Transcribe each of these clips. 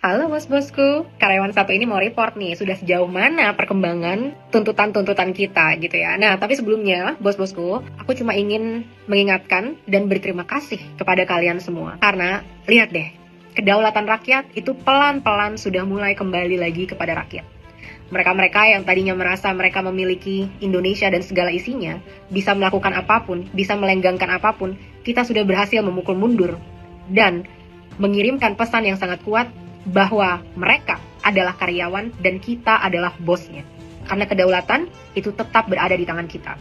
Halo bos-bosku, karyawan satu ini mau report nih, sudah sejauh mana perkembangan tuntutan-tuntutan kita gitu ya. Nah, tapi sebelumnya, bos-bosku, aku cuma ingin mengingatkan dan berterima kasih kepada kalian semua. Karena, lihat deh, kedaulatan rakyat itu pelan-pelan sudah mulai kembali lagi kepada rakyat. Mereka-mereka yang tadinya merasa mereka memiliki Indonesia dan segala isinya, bisa melakukan apapun, bisa melenggangkan apapun, kita sudah berhasil memukul mundur. Dan mengirimkan pesan yang sangat kuat, bahwa mereka adalah karyawan dan kita adalah bosnya. Karena kedaulatan itu tetap berada di tangan kita.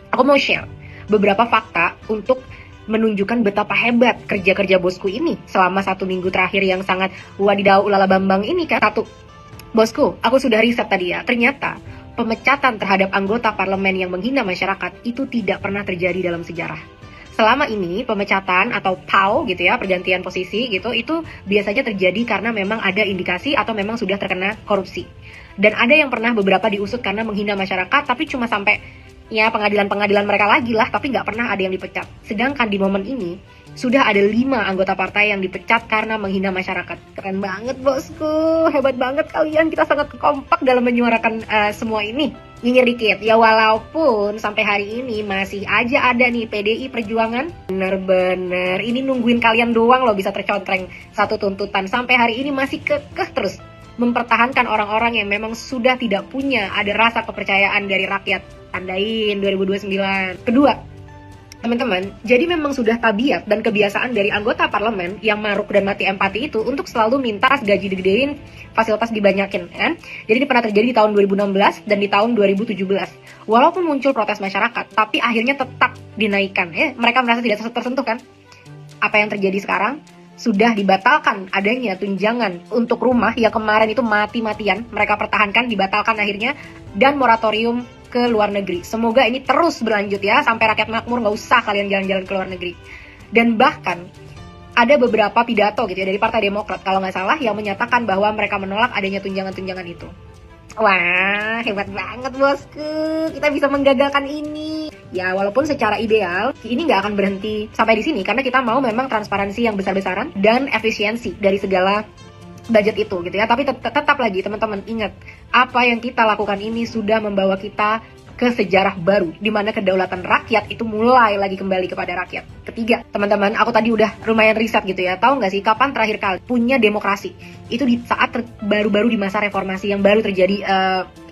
Aku mau share beberapa fakta untuk menunjukkan betapa hebat kerja-kerja bosku ini selama 1 minggu terakhir yang sangat wadidaw ulala bambang ini kan. Satu, bosku, aku sudah riset tadi ya, ternyata pemecatan terhadap anggota parlemen yang menghina masyarakat itu tidak pernah terjadi dalam sejarah. Selama ini pemecatan atau PAU gitu ya, pergantian posisi gitu, itu biasanya terjadi karena memang ada indikasi atau memang sudah terkena korupsi. Dan ada yang pernah beberapa diusut karena menghina masyarakat, tapi cuma sampai ya pengadilan-pengadilan mereka lagi lah, tapi nggak pernah ada yang dipecat. Sedangkan di momen ini sudah ada 5 anggota partai yang dipecat karena menghina masyarakat. Keren banget bosku, hebat banget kalian, kita sangat kompak dalam menyuarakan semua ini. Nyinyir dikit, ya walaupun sampai hari ini masih aja ada nih PDI Perjuangan. Bener-bener, ini nungguin kalian doang loh bisa tercontreng satu tuntutan. Sampai hari ini masih kekeh terus mempertahankan orang-orang yang memang sudah tidak punya ada rasa kepercayaan dari rakyat. Tandain 2029. Kedua, teman-teman, jadi memang sudah tabiat dan kebiasaan dari anggota parlemen yang maruk dan mati empati itu untuk selalu minta gaji digedein, fasilitas dibanyakin, kan? Jadi ini pernah terjadi di tahun 2016 dan di tahun 2017. Walaupun muncul protes masyarakat, tapi akhirnya tetap dinaikkan. Mereka merasa tidak tersentuh kan? Apa yang terjadi sekarang? Sudah dibatalkan adanya tunjangan untuk rumah yang kemarin itu mati-matian. Mereka pertahankan, dibatalkan akhirnya, dan moratorium ke luar negeri. Semoga ini terus berlanjut ya, sampai rakyat makmur, nggak usah kalian jalan-jalan ke luar negeri. Dan bahkan ada beberapa pidato gitu ya dari Partai Demokrat kalau nggak salah yang menyatakan bahwa mereka menolak adanya tunjangan-tunjangan itu. Wah, hebat banget bosku, kita bisa menggagalkan ini. Ya walaupun secara ideal ini nggak akan berhenti sampai di sini karena kita mau memang transparansi yang besar-besaran dan efisiensi dari segala budget itu gitu ya. Tapi tetap lagi teman-teman ingat, apa yang kita lakukan ini sudah membawa kita ke sejarah baru di mana kedaulatan rakyat itu mulai lagi kembali kepada rakyat. Ketiga, teman-teman, aku tadi udah lumayan riset gitu ya. Tahu nggak sih kapan terakhir kali punya demokrasi? Itu di saat baru-baru di masa reformasi yang baru terjadi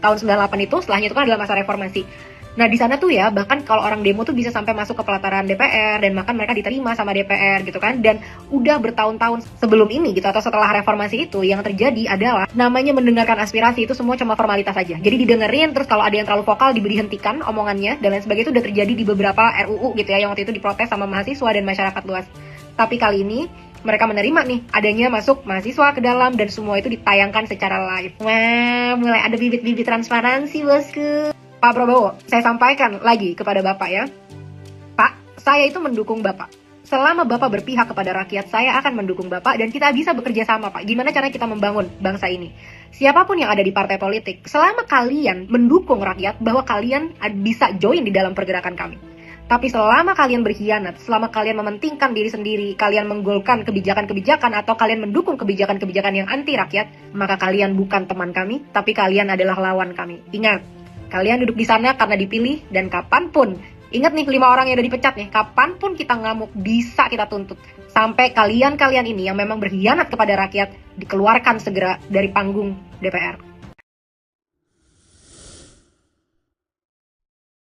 tahun 98 itu, setelahnya itu kan adalah masa reformasi. Nah di sana tuh ya, bahkan kalau orang demo tuh bisa sampai masuk ke pelataran DPR dan bahkan mereka diterima sama DPR gitu kan. Dan udah bertahun-tahun sebelum ini gitu atau setelah reformasi itu yang terjadi adalah namanya mendengarkan aspirasi itu semua cuma formalitas saja. Jadi didengerin, terus kalau ada yang terlalu vokal dihentikan omongannya dan lain sebagainya. Itu udah terjadi di beberapa RUU gitu ya yang waktu itu diprotes sama mahasiswa dan masyarakat luas. Tapi kali ini mereka menerima nih adanya masuk mahasiswa ke dalam dan semua itu ditayangkan secara live. Wah, mulai ada bibit-bibit transparansi bosku. Pak Prabowo, saya sampaikan lagi kepada Bapak ya. Pak, saya itu mendukung Bapak. Selama Bapak berpihak kepada rakyat, saya akan mendukung Bapak dan kita bisa bekerja sama, Pak. Gimana caranya kita membangun bangsa ini? Siapapun yang ada di partai politik, selama kalian mendukung rakyat, bahwa kalian bisa join di dalam pergerakan kami. Tapi selama kalian berkhianat, selama kalian mementingkan diri sendiri, kalian menggolkan kebijakan-kebijakan atau kalian mendukung kebijakan-kebijakan yang anti rakyat, maka kalian bukan teman kami, tapi kalian adalah lawan kami. Ingat, kalian duduk di sana karena dipilih dan kapanpun, ingat nih 5 orang yang udah dipecat nih, kapanpun kita ngamuk bisa kita tuntut. Sampai kalian ini yang memang berkhianat kepada rakyat dikeluarkan segera dari panggung DPR.